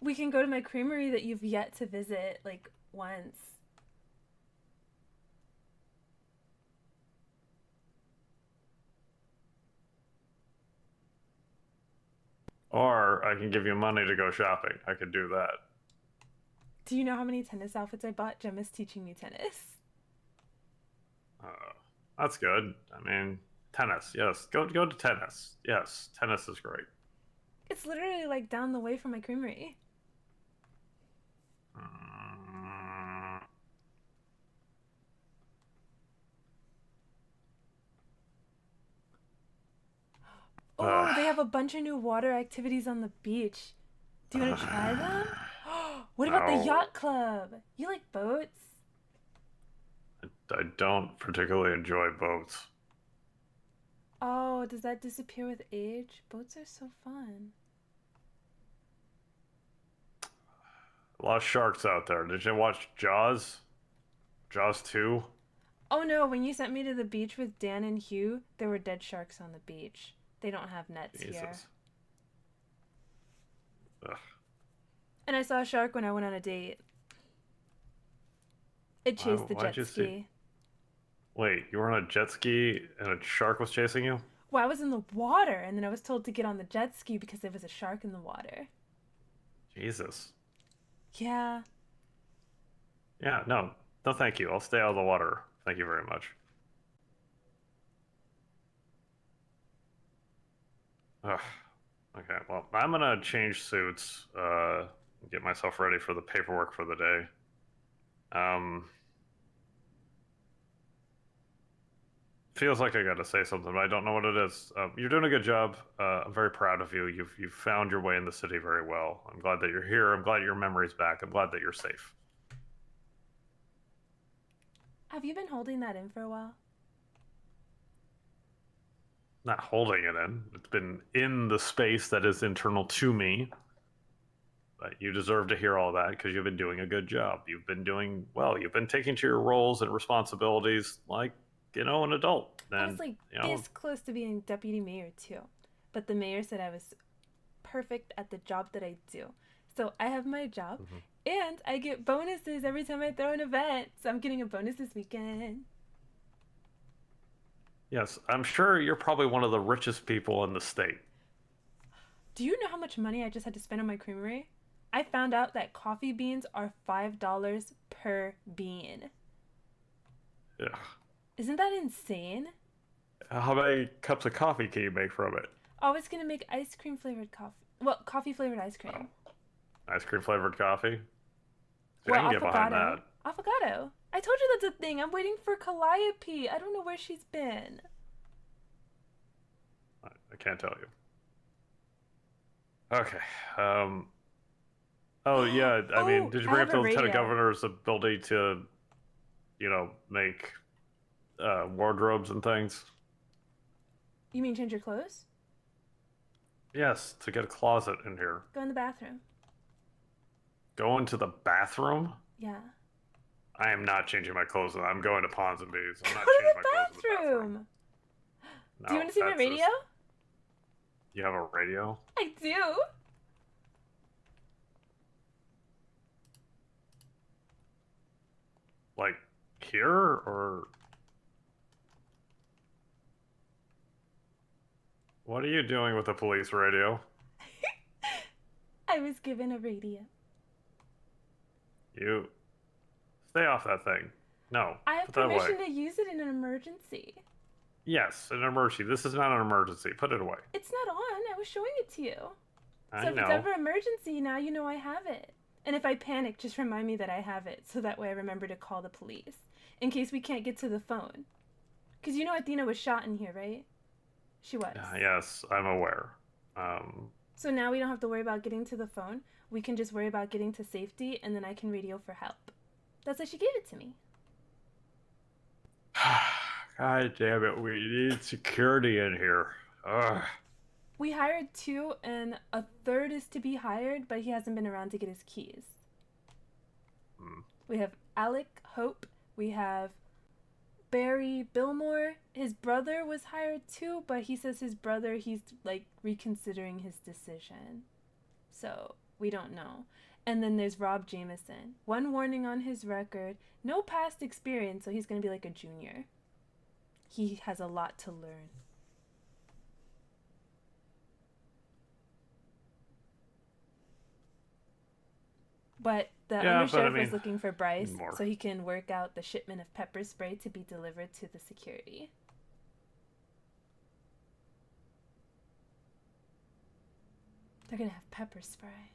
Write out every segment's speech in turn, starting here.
We can go to my creamery that you've yet to visit, like, once. Or I can give you money to go shopping. I could do that. Do you know how many tennis outfits I bought? Gemma's teaching me tennis. Uh, that's good. I mean, tennis. Yes, go to tennis. Yes, tennis is great. It's literally like down the way from my creamery. Mm, Oh, they have a bunch of new water activities on the beach. Do you want to try them? What about the no, yacht club? You like boats? I don't particularly enjoy boats. Oh, does that disappear with age? Boats are so fun. A lot of sharks out there. Did you watch Jaws? Jaws 2? Oh no, when you sent me to the beach with Dan and Hugh, there were dead sharks on the beach. They don't have nets here. Jesus. Ugh. And I saw a shark when I went on a date. It chased the Why'd jet you see? ski. Wait, you were on a jet ski and a shark was chasing you? Well, I was in the water, and then I was told to get on the jet ski because there was a shark in the water. Jesus. Yeah. Yeah, no, no, thank you. I'll stay out of the water. Thank you very much. Ugh. Okay, well, I'm gonna change suits, get myself ready for the paperwork for the day. Um, feels like I gotta say something, but I don't know what it is. You're doing a good job. I'm very proud of you. You've found your way in the city very well. I'm glad that you're here. I'm glad your memory's back. I'm glad that you're safe. Have you been holding that in for a while? Not holding it in. It's been in the space that is internal to me. But you deserve to hear all that because you've been doing a good job. You've been doing well. You've been taking to your roles and responsibilities like, an adult. I was And, like this close to being deputy mayor too. But the mayor said I was perfect at the job that I do. So I have my job mhm. and I get bonuses every time I throw an event. So I'm getting a bonus this weekend. Yes, I'm sure you're probably one of the richest people in the state. Do you know how much money I just had to spend on my creamery? I found out that coffee beans are $5 per bean. Yeah. Isn't that insane? How many cups of coffee can you make from it? I was gonna make ice cream flavored coffee. Well, coffee flavored ice cream. Ice cream flavored coffee? See, I Well, can get behind avocado. that. Avocado. I told you that's a thing. I'm waiting for Calliope. I don't know where she's been. I can't tell you. Okay. Um. Oh yeah. I mean, Oh, did you I bring have up a the lieutenant radio. governor's ability to, make wardrobes and things? You mean change your clothes? Yes, to get a closet in here. Go in the bathroom. Go into the bathroom? Yeah. I am not changing my clothes. I'm going to Pons and Bees. I'm Go not to changing my clothes in the the bathroom. bathroom. Do you No, want to see my that's radio? just. You have a radio? I do. Like here or what are you doing with the police radio? I was given a radio. You stay off that thing. No, I have put that away. permission to use it in an emergency. Yes, an emergency. This is not an emergency. Put it away. It's not on. I was showing it to you. I So if it's know. ever emergency, now you know I have it. And if I panic, just remind me that I have it, so that way I remember to call the police in case we can't get to the phone. Because you know Athena was shot in here, right? She was. Yes, I'm aware. Um, So now we don't have to worry about getting to the phone. We can just worry about getting to safety, and then I can radio for help. That's why she gave it to me. God damn it, we need security in here. Ugh. We hired two, and a third is to be hired, but he hasn't been around to get his keys. Hmm. We have Alec Hope. We have Barry Billmore. His brother was hired too, but he says his brother, he's like reconsidering his decision. So We don't know. And then there's Rob Jameson. One warning on his record, no past experience, so he's going to be like a junior. He has a lot to learn. But the undersheriff was looking for Bryce so he can work out the shipment of pepper spray to be delivered to the security. They're going to have pepper spray.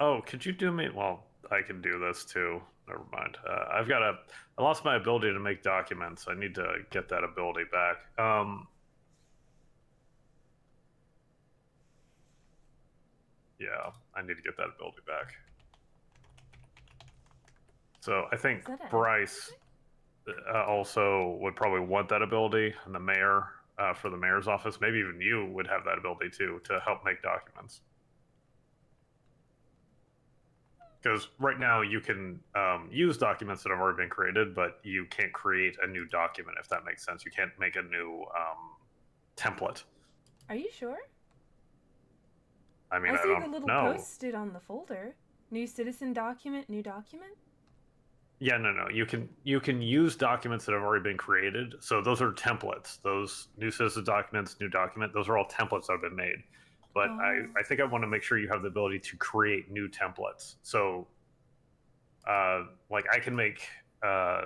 Oh, could you do me? Well, I can do this too. Never mind. I lost my ability to make documents. I need to get that ability back. Yeah, I need to get that ability back. So I think Bryce also would probably want that ability, and the mayor for the mayor's office, maybe even you would have that ability too to help make documents. Because right now you can use documents that have already been created, but you can't create a new document, if that makes sense. You can't make a new template. Are you sure? I mean, I see the little posted on the folder. New citizen document, new document? Yeah, no. You can use documents that have already been created. So those are templates. Those new citizen documents, new document, those are all templates that have been made. But I think I want to make sure you have the ability to create new templates. So, like I can make, I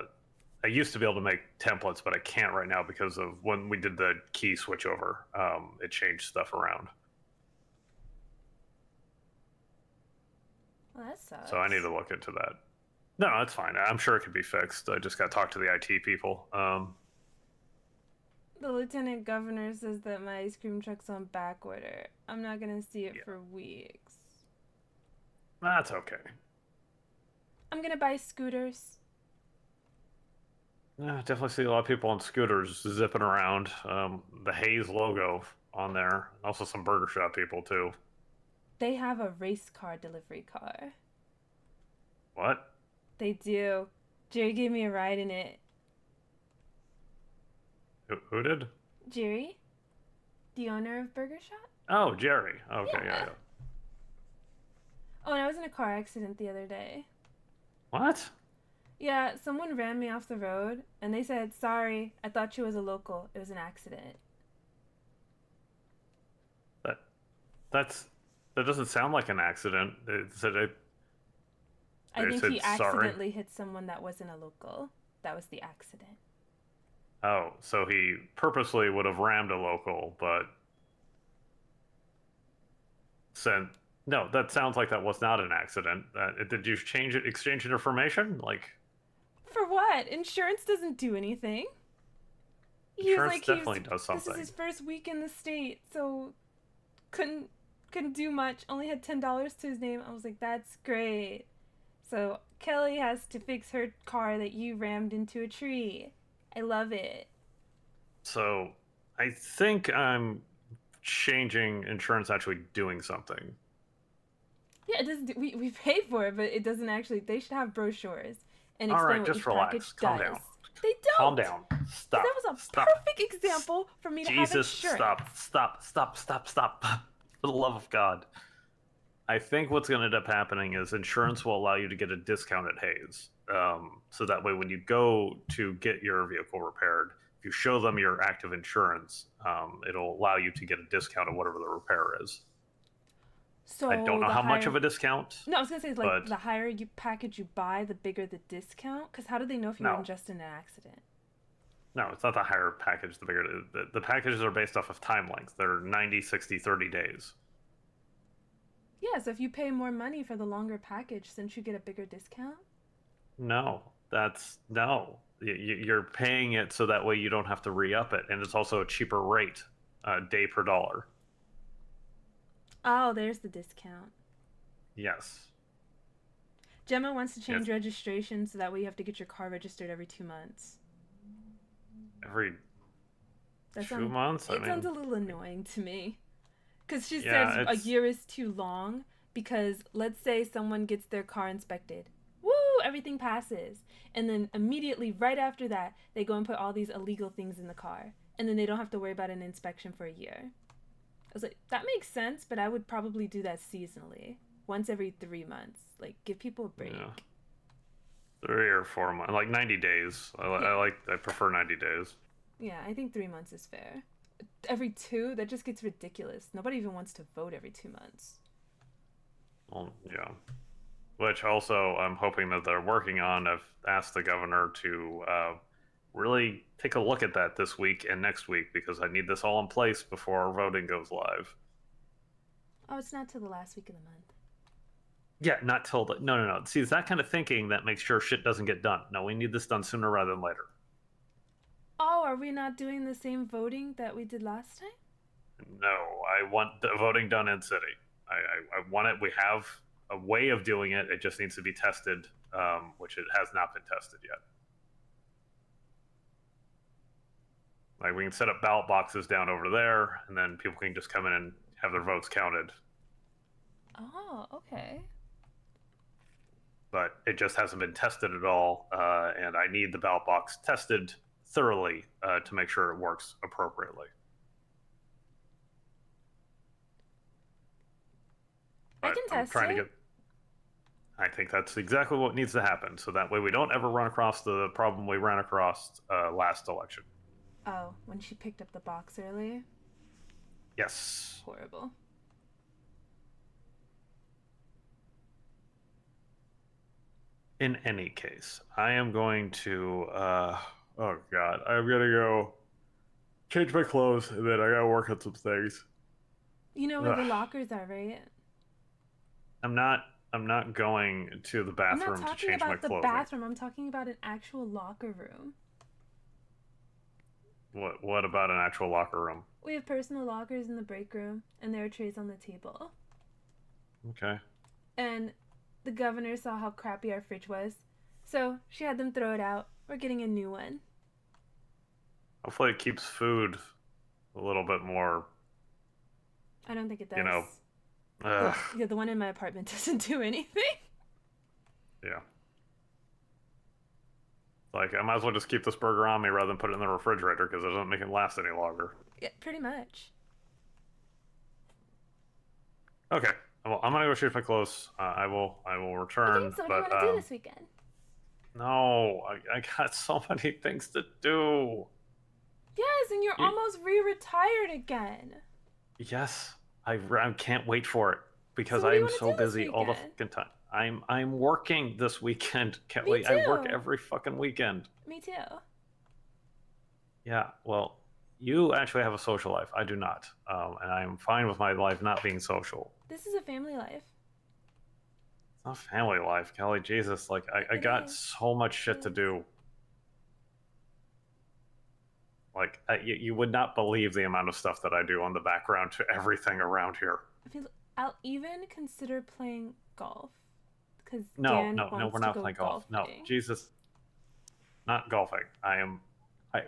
used to be able to make templates, but I can't right now because of when we did the key switchover. It changed stuff around. Well, that sucks. So I need to look into that. No, that's fine. I'm sure it could be fixed. I just got to talk to the IT people. The lieutenant governor says that my ice cream truck's on back order. I'm not going to see it for weeks. That's okay. I'm going to buy scooters. Yeah, definitely see a lot of people on scooters zipping around. The Hayes logo on there. Also some Burger Shop people, too. They have a race car delivery car. What? They do. Jerry gave me a ride in it. Who did? Jerry, the owner of Burger Shop. Oh, Jerry. Okay, yeah. Oh, and I was in a car accident the other day. What? Yeah, someone ran me off the road, and they said, "Sorry, I thought she was a local. It was an accident." That doesn't sound like an accident. I think he accidentally hit someone that wasn't a local. That was the accident. Oh, so he purposely would have rammed a local, but sent. No, that sounds like that was not an accident. Did you exchange information? Like, for what? Insurance doesn't do anything. Insurance definitely does something. This is his first week in the state, so couldn't do much. Only had $10 to his name. I was like, that's great. So Kelly has to fix her car that you rammed into a tree. I love it. So I think I'm changing insurance actually doing something. Yeah, it doesn't. We pay for it, but it doesn't actually. They should have brochures and explain what each package Calm does. Down. They don't. Calm down. Stop. That was a perfect example for me to have insurance. Stop. For the love of God. I think what's going to end up happening is insurance will allow you to get a discount at Hayes. So that way when you go to get your vehicle repaired, if you show them your active insurance, it'll allow you to get a discount of whatever the repair is. So I don't know how much of a discount. No, I was going to say, like, the higher package you buy, the bigger the discount. Because how do they know if you're just in an accident? No, it's not the higher package, the bigger. The packages are based off of time length. They're 90, 60, 30 days. Yeah, so if you pay more money for the longer package, shouldn't you get a bigger discount? No, no. You're paying it so that way you don't have to re-up it. And it's also a cheaper rate, day per dollar. Oh, there's the discount. Yes. Gemma wants to change registration so that way you have to get your car registered every 2 months. Every 2 months? It sounds a little annoying to me. Because she says a year is too long because let's say someone gets their car inspected. Woo! everything passes. And then immediately, right after that, they go and put all these illegal things in the car. And then they don't have to worry about an inspection for a year. I was like, that makes sense, but I would probably do that seasonally. Once every 3 months. Like, give people a break. Yeah. 3 or 4 months, like 90 days. I prefer 90 days. Yeah, I think 3 months is fair. Every two, that just gets ridiculous. Nobody even wants to vote every 2 months. Well, yeah. Which also I'm hoping that they're working on. I've asked the governor to really take a look at that this week and next week because I need this all in place before our voting goes live. Oh, it's not till the last week of the month. Yeah, not till the no. See, it's that kind of thinking that makes sure shit doesn't get done. No, we need this done sooner rather than later. Oh, are we not doing the same voting that we did last time? No, I want the voting done in city. I want it. We have a way of doing it. It just needs to be tested, which it has not been tested yet. Like we can set up ballot boxes down over there, and then people can just come in and have their votes counted. Oh, okay. But it just hasn't been tested at all, and I need the ballot box tested thoroughly to make sure it works appropriately. I can test it. I think that's exactly what needs to happen, so that way we don't ever run across the problem we ran across last election. Oh, when she picked up the box early? Yes. Horrible. In any case, I am going to, oh God, I'm going to go change my clothes, and then I got to work on some things. You know where the lockers are, right? I'm not going to the bathroom to change my clothing. I'm not talking about the bathroom. I'm talking about an actual locker room. What about an actual locker room? We have personal lockers in the break room, and there are trays on the table. Okay. And the governor saw how crappy our fridge was, so she had them throw it out. We're getting a new one. Hopefully it keeps food a little bit more. I don't think it does. You know. Yeah, the one in my apartment doesn't do anything. Yeah. Like, I might as well just keep this burger on me rather than put it in the refrigerator because it doesn't make it last any longer. Yeah, pretty much. Okay. Well, I'm gonna go change my clothes. I will return. Okay, so what do you want to do this weekend? No, I got so many things to do. Yes, and you're almost re-retired again. Yes, I can't wait for it because So I'm so busy all the fucking time. I'm working this weekend, Kelly. Me too. I work every fucking weekend. Me too. Yeah, well, you actually have a social life. I do not, and I'm fine with my life not being social. This is a family life. It's not family life, Kelly. Jesus, like I got so much shit to do. Like you would not believe the amount of stuff that I do on the background to everything around here. I'll even consider playing golf. No, we're not playing golf. No, Jesus, not golfing.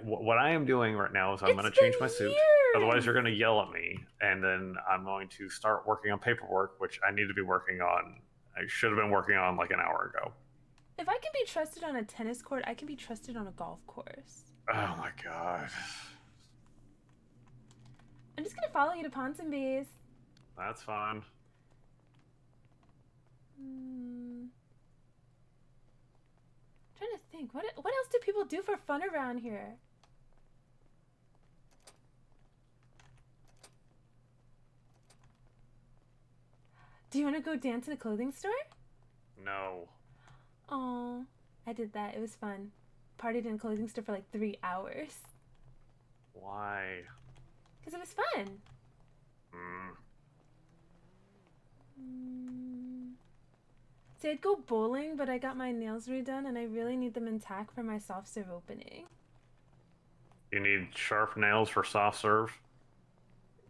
What I am doing right now is I'm going to change my suit. Otherwise, you're going to yell at me, and then I'm going to start working on paperwork, which I need to be working on. I should have been working on like an hour ago. If I can be trusted on a tennis court, I can be trusted on a golf course. Oh my God. I'm just going to follow you to Ponsonby's. That's fine. Trying to think, what else do people do for fun around here? Do you want to go dance in a clothing store? No. Oh, I did that. It was fun. Partied in a clothing store for like 3 hours. Why? Because it was fun. See, I'd go bowling, but I got my nails redone, and I really need them intact for my soft serve opening. You need sharp nails for soft serve?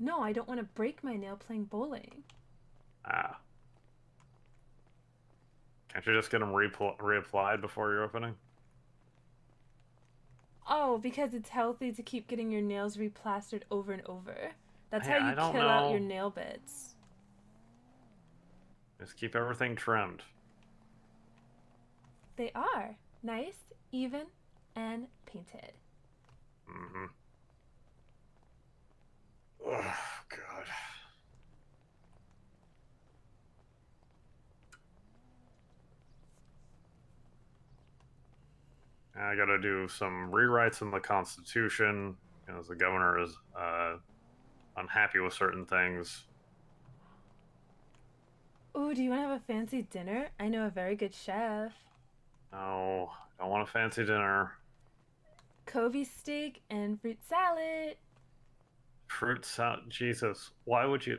No, I don't want to break my nail playing bowling. Ah. Can't you just get them reapplied before you're opening? Oh, because it's healthy to keep getting your nails replastered over and over. That's Hey, how you kill out your nail beds. Just keep everything trimmed. They are nice, even, and painted. Mm-hmm. Oh, God. I got to do some rewrites in the Constitution because the governor is unhappy with certain things. Ooh, do you want to have a fancy dinner? I know a very good chef. No, I don't want a fancy dinner. Kobe steak and fruit salad. Fruit salad. Jesus, why would you?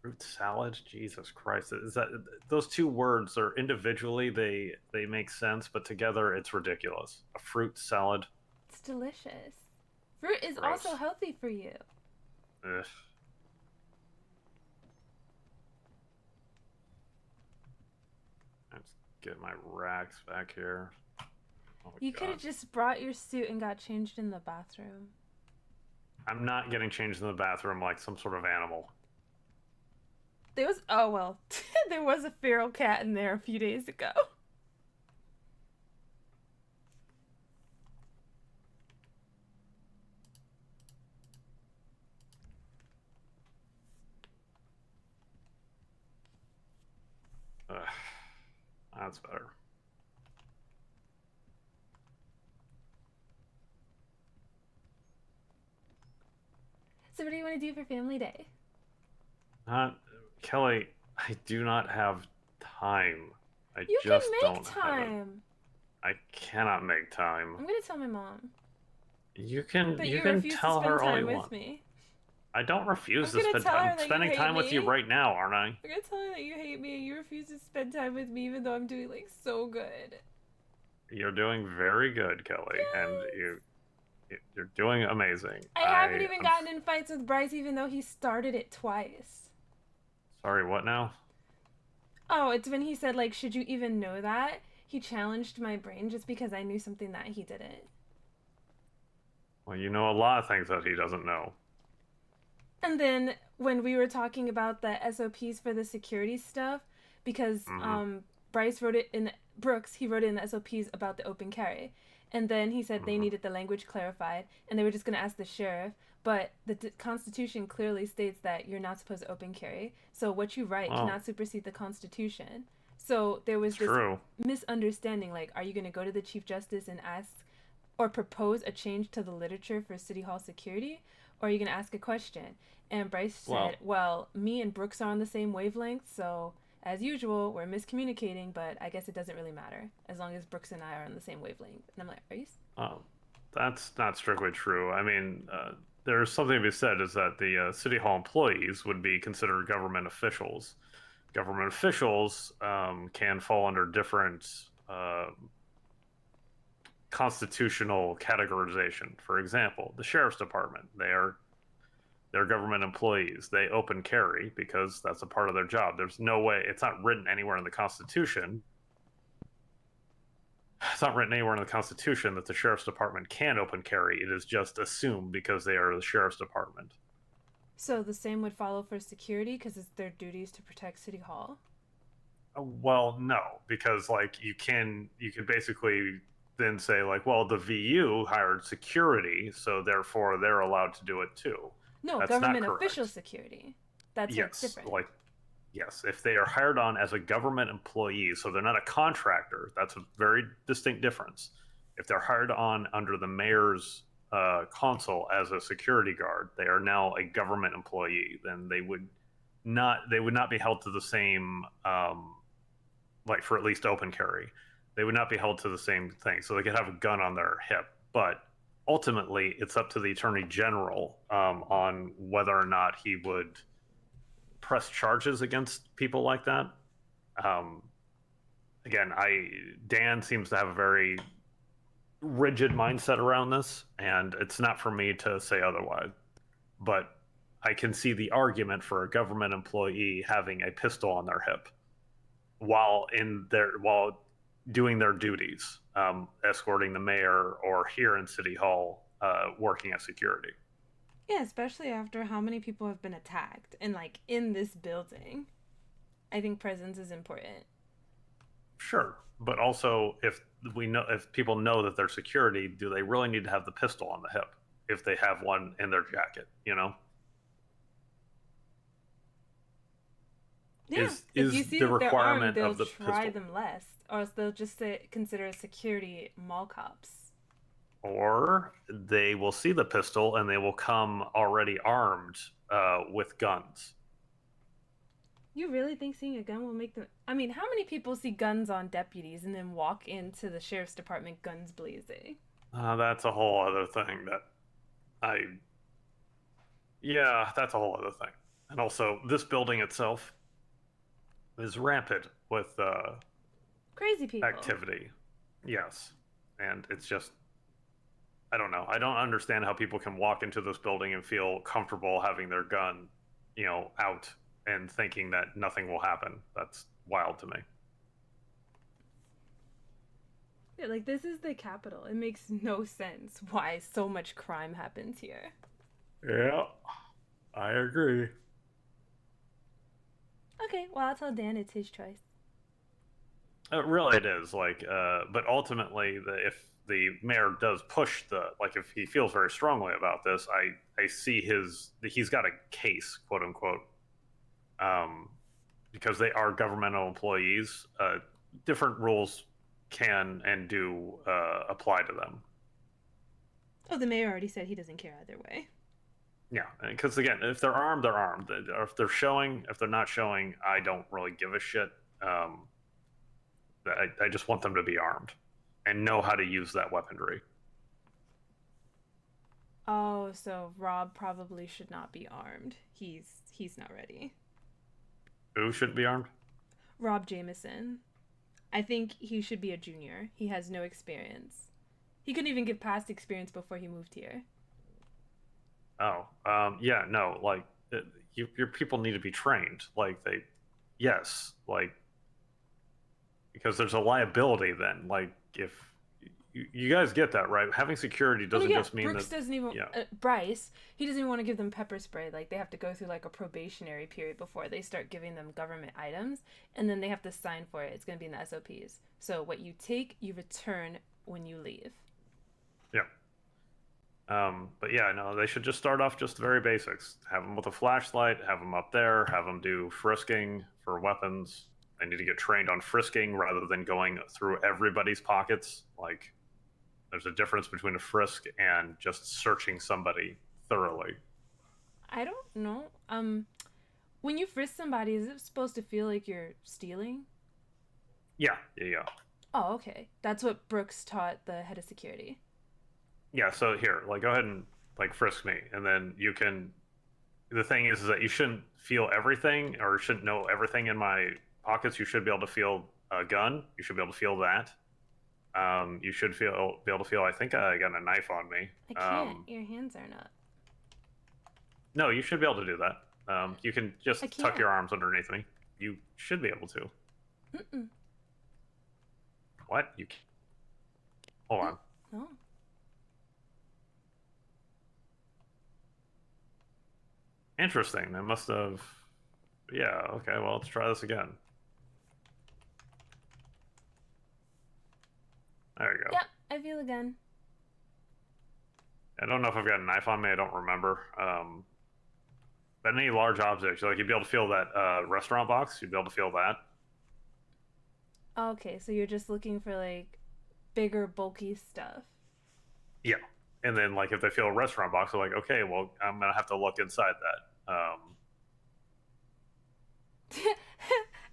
Fruit salad? Jesus Christ. Is that those two words are individually they make sense, but together it's ridiculous. A fruit salad. It's delicious. Fruit is also Gross. healthy for you. Ugh. Let's get my racks back here. Oh my You could God. have just brought your suit and got changed in the bathroom. I'm not getting changed in the bathroom like some sort of animal. There was, oh well, there was a feral cat in there a few days ago. Ugh. That's better. So, what do you want to do for Family Day? Not Kelly, I do not have time. I You can just make don't have it. time. I cannot make time. I'm gonna tell my mom. You can But you you can refuse to tell spend her all time you with want. me. I don't refuse I'm to gonna spend tell time. her I'm that you spending hate time with you me. right now, aren't I? I'm gonna tell her that you hate me and you refuse to spend time with me even though I'm doing like so good. You're doing very good, Kelly, and Yes. you're doing amazing. I haven't even gotten in fights with Bryce even though he started it twice. Sorry, what now? Oh, it's when he said like, should you even know that? He challenged my brain just because I knew something that he didn't. Well, you know a lot of things that he doesn't know. And then when we were talking about the SOPs for the security stuff, because Mm-hmm. Bryce wrote it in Brooks, he wrote it in the SOPs about the open carry, and then he said they Mm-hmm. needed the language clarified, and they were just going to ask the sheriff. But the Constitution clearly states that you're not supposed to open carry. So what you write Well, cannot supersede the Constitution. So there was it's this true. misunderstanding. Like, are you going to go to the Chief Justice and ask or propose a change to the literature for City Hall security? Or are you going to ask a question? And Bryce said, Well, well, me and Brooks are on the same wavelength, so as usual, we're miscommunicating, but I guess it doesn't really matter as long as Brooks and I are on the same wavelength. And I'm like, are you? uh, that's not strictly true. I mean, there's something to be said is that the city hall employees would be considered government officials. Government officials can fall under different constitutional categorization. For example, the sheriff's department, they're government employees. They open carry because that's a part of their job. There's no way, it's not written anywhere in the Constitution. It's not written anywhere in the Constitution that the sheriff's department can open carry. It is just assumed because they are the sheriff's department. So the same would follow for security because it's their duties to protect City Hall. Well, no, because like you can basically then say like, well, the VU hired security, so therefore they're allowed to do it too. No, That's not government official correct. security. That's where it's Yes, different. like yes, if they are hired on as a government employee, so they're not a contractor, that's a very distinct difference. If they're hired on under the mayor's console as a security guard, they are now a government employee. Then they would not be held to the same like for at least open carry. They would not be held to the same thing. So they could have a gun on their hip, but ultimately it's up to the attorney general on whether or not he would press charges against people like that. Um, again, I Dan seems to have a very rigid mindset around this, and it's not for me to say otherwise. But I can see the argument for a government employee having a pistol on their hip while doing their duties, escorting the mayor or here in City Hall, working as security. Yeah, especially after how many people have been attacked and like in this building. I think presence is important. Sure, but also if people know that they're security, do they really need to have the pistol on the hip if they have one in their jacket? You know, Yeah. If you is see the that they're armed, requirement they'll of the try pistol, them less, or else they'll just consider as security mall cops. or they will see the pistol and they will come already armed with guns. You really think seeing a gun will make them? I mean, how many people see guns on deputies and then walk into the sheriff's department guns blazing? That's a whole other thing that I yeah, that's a whole other thing. And also, this building itself is rampant with Crazy people. activity. Yes, and it's just I don't know. I don't understand how people can walk into this building and feel comfortable having their gun, out and thinking that nothing will happen. That's wild to me. Yeah, like this is the capital. It makes no sense why so much crime happens here. Yeah, I agree. Okay, well I'll tell Dan it's his choice. Really, it is but ultimately, if the mayor does push if he feels very strongly about this, I see he's got a case, quote unquote, um, because they are governmental employees. Different rules can and do apply to them. Oh, the mayor already said he doesn't care either way. Yeah, because again, if they're armed, they're armed. If they're showing, if they're not showing, I don't really give a shit. Um, I just want them to be armed and know how to use that weaponry. Oh, so Rob probably should not be armed. He's not ready. Who shouldn't be armed? Rob Jameson. I think he should be a junior. He has no experience. He couldn't even give past experience before he moved here. Oh, yeah, no, your people need to be trained. Yes, because there's a liability then. If you guys get that, right? Having security Oh no, doesn't yeah. just mean that, Brooks doesn't even. yeah, Bryce, he doesn't even want to give them pepper spray. Like they have to go through like a probationary period before they start giving them government items, and then they have to sign for it. It's gonna be in the SOPs. So what you take, you return when you leave. yeah. But yeah, no, they should just start off just the very basics. Have them with a flashlight, have them up there, have them do frisking for weapons. They need to get trained on frisking rather than going through everybody's pockets. There's a difference between a frisk and just searching somebody thoroughly. I don't know. When you frisk somebody, is it supposed to feel like you're stealing? Yeah, yeah, yeah. Oh, okay. That's what Brooks taught the head of security. Yeah, so here, go ahead and frisk me, and then you can. The thing is that you shouldn't feel everything or shouldn't know everything in my pockets. You should be able to feel a gun. You should be able to feel that. You should be able to feel. I think I got a knife on me. I can't. Your hands are not. No, you should be able to do that. You can I just tuck can't. your arms underneath me. You should be able to. Mm-mm. What? You? Can't. Hold on. No. Interesting. That must have. Yeah. Okay. Well, let's try this again. There you go. Yep, I feel a gun. I don't know if I've got a knife on me. I don't remember. But any large objects, you'd be able to feel that restaurant box. You'd be able to feel that. Okay, so you're just looking for like bigger, bulky stuff. Yeah. And then, if they feel a restaurant box, they're like, okay, well, I'm gonna have to look inside that.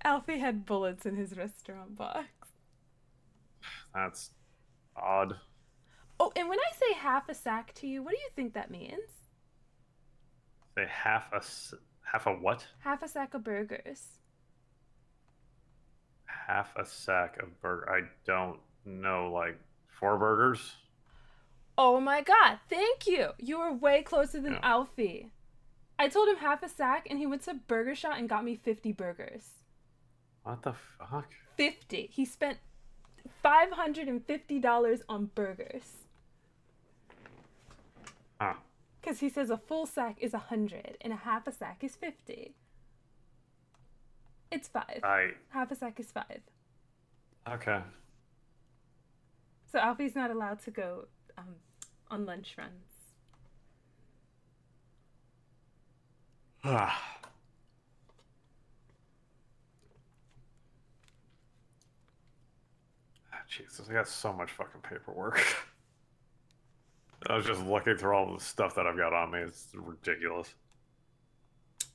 Alfie had bullets in his restaurant box. That's odd. Oh, and when I say half a sack to you, what do you think that means? Say half a what? Half a sack of burgers. Half a sack of burger. I don't know, 4 burgers. Oh my god, thank you! You were way closer than Yeah. Alfie. I told him half a sack, and he went to Burger Shot and got me 50 burgers. What the fuck? 50. He spent $550 on burgers. Huh. Because he says a full sack is 100 and a half a sack is 50. It's 5. Half a sack is 5. Okay. So Alfie's not allowed to go um, on lunch runs. Ah, Jesus, I got so much fucking paperwork. I was just looking through all the stuff that I've got on me. It's ridiculous.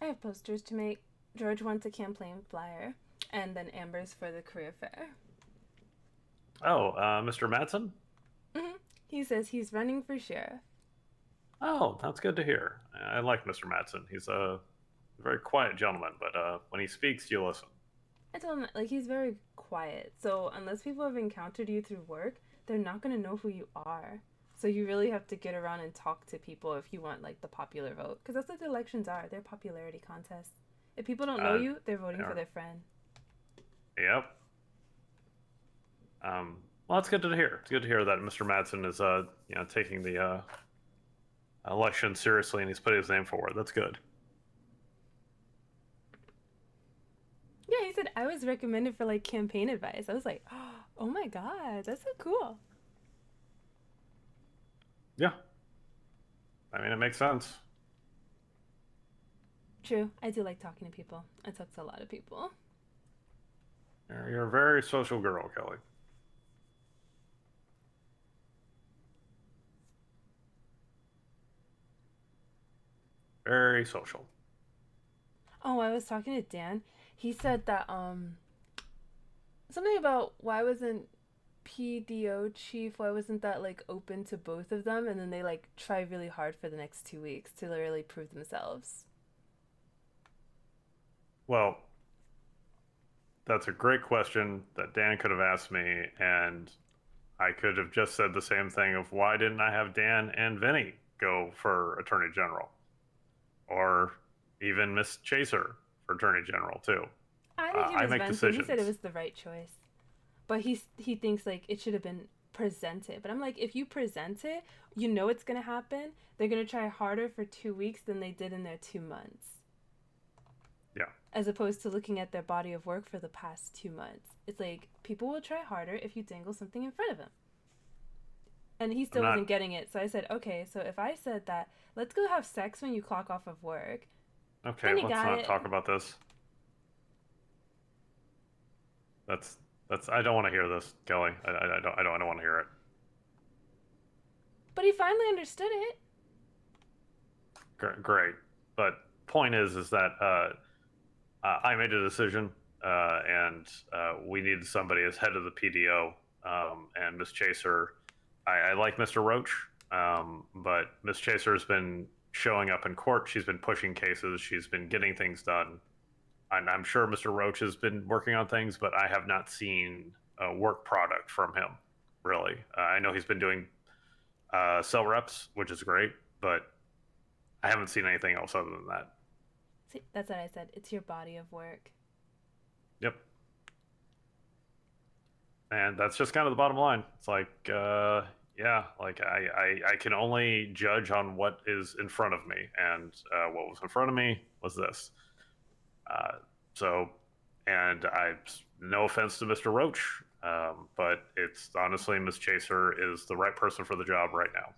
I have posters to make. George wants a campaign flyer, and then Amber's for the career fair. Oh, Mr. Madsen? He says he's running for sheriff. Oh, that's good to hear. I like Mr. Madsen. He's a very quiet gentleman, but when he speaks, you listen. I told him that, like, he's very quiet, so unless people have encountered you through work, they're not gonna know who you are. So you really have to get around and talk to people if you want like the popular vote, because that's what the elections are. They're popularity contests. If people don't know Uh, you, they're voting for yeah, their friend. yep. Well, it's good to hear. It's good to hear that Mr. Madsen is, taking the election seriously and he's putting his name forward. That's good. Yeah, he said I was recommended for like campaign advice. I was like, oh my god, that's so cool. Yeah, I mean, it makes sense. True, I do like talking to people. I talk to a lot of people. You're a very social girl, Kelly. Very social. Oh, I was talking to Dan. He said that something about why wasn't PDO chief, why wasn't that like open to both of them, and then they like try really hard for the next 2 weeks to really prove themselves. Well, that's a great question that Dan could have asked me, and I could have just said the same thing of why didn't I have Dan and Vinny go for Attorney General? Or even Miss Chaser for Attorney General, too. I think he I was make venting. He said it decisions. was the right choice, but he thinks like it should have been presented. But I'm like, if you present it, you know it's gonna happen. They're gonna try harder for 2 weeks than they did in their 2 months, Yeah. as opposed to looking at their body of work for the past 2 months. It's like people will try harder if you dangle something in front of them. And he I'm still not. wasn't getting it, so I said, okay, so if I said that, let's go have sex when you clock off of work, Okay, then he let's got not it. talk about this. That's. I don't want to hear this, Kelly. I don't want to hear it. But he finally understood it. Great. But point is that I made a decision, and we needed somebody as head of the PDO. And Miss Chaser, I like Mr. Roach, but Miss Chaser has been showing up in court. She's been pushing cases. She's been getting things done. And I'm sure Mr. Roach has been working on things, but I have not seen a work product from him. Really, I know he's been doing cell reps, which is great, but I haven't seen anything else other than that. See, that's what I said. It's your body of work. Yep. And that's just kind of the bottom line. It's like, yeah, like I can only judge on what is in front of me, and what was in front of me was this. Uh, so, and I, no offense to Mr. Roach, but it's honestly Miss Chaser is the right person for the job right now.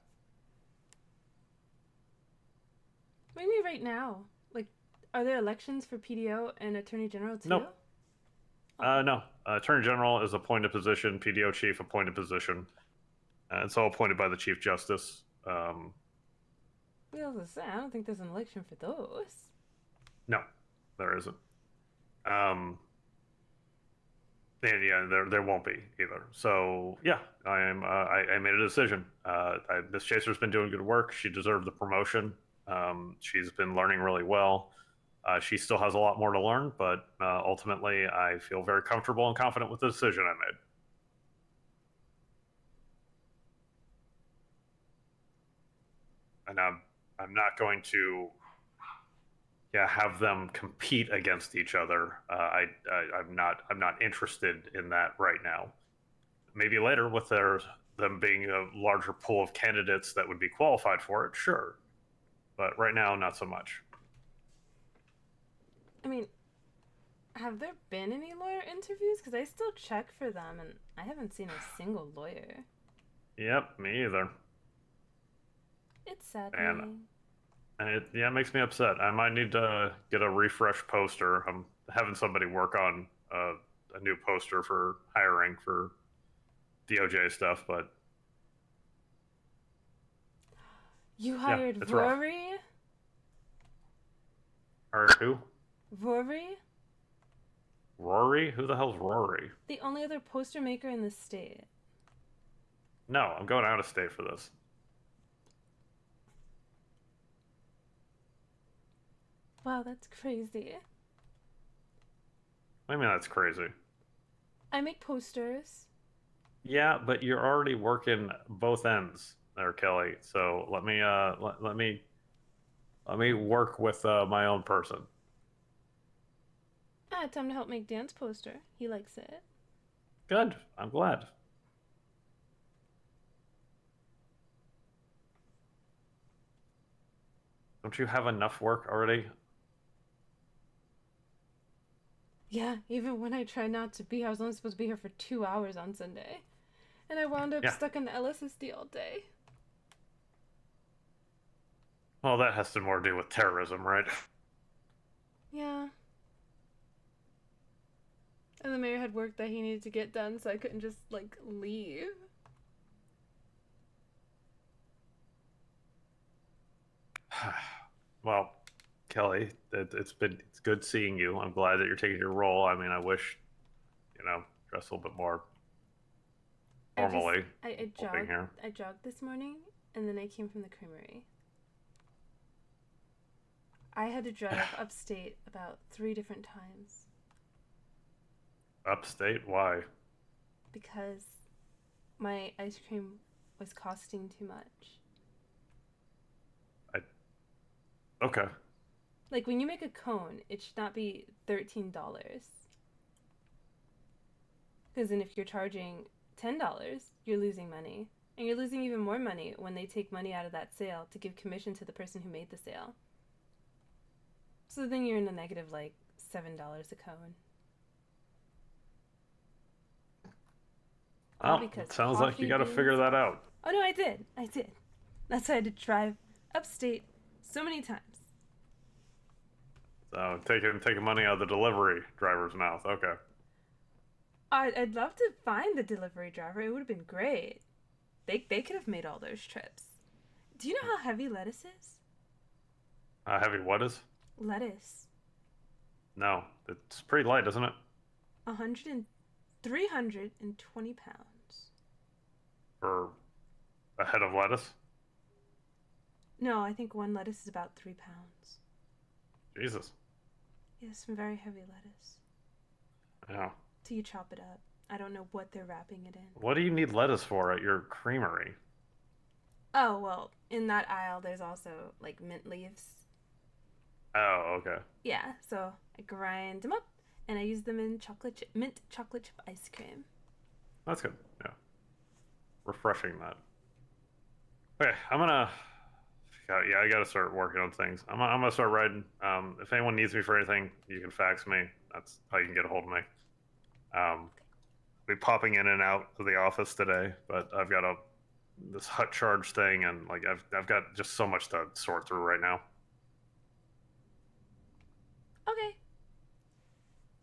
What do you mean right now? Like, are there elections for PDO and Attorney General too? Nope. Oh, No. Attorney General is appointed position. PDO chief appointed position. It's all appointed by the Chief Justice. what else to say? I don't think there's an election for those. No, there isn't. Um, and yeah, there won't be either. So yeah, I made a decision. Miss Chaser's been doing good work. She deserved the promotion. She's been learning really well. She still has a lot more to learn, but ultimately, I feel very comfortable and confident with the decision I made. And I'm not going to, yeah, have them compete against each other. I'm not interested in that right now. Maybe later with them being a larger pool of candidates that would be qualified for it, sure. But right now, not so much. I mean, Have there been any lawyer interviews? Because I still check for them and I haven't seen a single lawyer. Yep, me either. It's And saddening. it makes me upset. I might need to get a refresh poster. I'm having somebody work on a new poster for hiring for DOJ stuff, but You yeah, hired it's rough. Rory? Or who? Rory? Rory? Who the hell's Rory? The only other poster maker in the state. No, I'm going out of state for this. Wow, that's crazy. I mean, that's crazy. I make posters. Yeah, but you're already working both ends there, Kelly. So let me work with my own person. I had time to help make Dan's poster. He likes it. Good. I'm glad. Don't you have enough work already? Yeah, even when I tried not to be, I was only supposed to be here for 2 hours on Sunday. And I wound up Yeah. stuck in the LSSD all day. Well, that has to more to do with terrorism, right? Yeah. And the mayor had work that he needed to get done, so I couldn't just, like, leave. Well, Kelly, it's good seeing you. I'm glad that you're taking your role. I mean, I wish, dress a little bit more formally. I Being jogged. here. I jogged this morning, and then I came from the creamery. I had to drive upstate about 3 different times. Upstate? Why? Because my ice cream was costing too much. Okay. Like, when you make a cone, it should not be $13. Because then if you're charging $10, you're losing money. And you're losing even more money when they take money out of that sale to give commission to the person who made the sale. So then you're in a negative, like, $7 a cone. All Well, because it sounds like you coffee got to beans. figure that out. Oh no, I did. That's why I had to drive upstate so many times. So taking money out of the delivery driver's mouth. Okay. I'd love to find the delivery driver. It would have been great. They could have made all those trips. Do you know how heavy lettuce is? Heavy what is? Lettuce. No, it's pretty light, isn't it? 320 pounds. For a head of lettuce? No, I think one lettuce is about 3 pounds. Jesus. Yeah, some very heavy lettuce. Yeah. Till you chop it up. I don't know what they're wrapping it in. What do you need lettuce for at your creamery? Oh, well, in that aisle there's also, like, mint leaves. Oh, okay. Yeah, so I grind them up and I use them in mint chocolate chip ice cream. That's good. Yeah. Refreshing that. Okay, I'm gonna. Yeah, I gotta start working on things. I'm gonna start writing. If anyone needs me for anything, you can fax me. That's how you can get a hold of me. I'll be popping in and out of the office today, but I've got this hut charge thing, and like I've got just so much to sort through right now. Okay.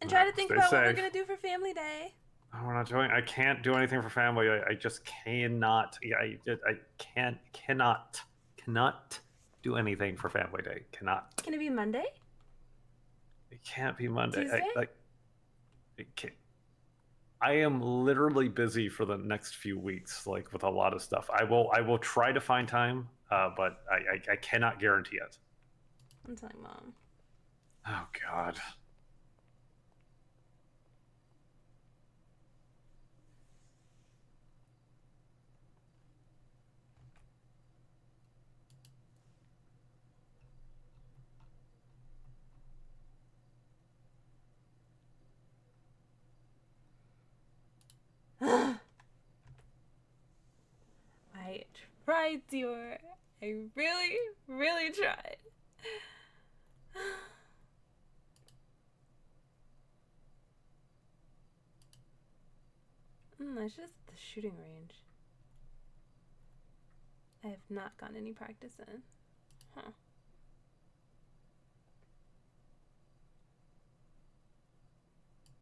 And try to think Stay about what we're safe. gonna do for Family Day. Oh, we're not doing. I can't do anything for family. I just cannot. Yeah, I cannot do anything for Family Day. Cannot. Can it be Monday? It can't be Monday. Tuesday? It can't. I am literally busy for the next few weeks, like with a lot of stuff. I will try to find time, but I cannot guarantee it. I'm telling Mom. Oh God. I tried, Dior. I really, really tried. That's just the shooting range. I have not gotten any practice in. Huh.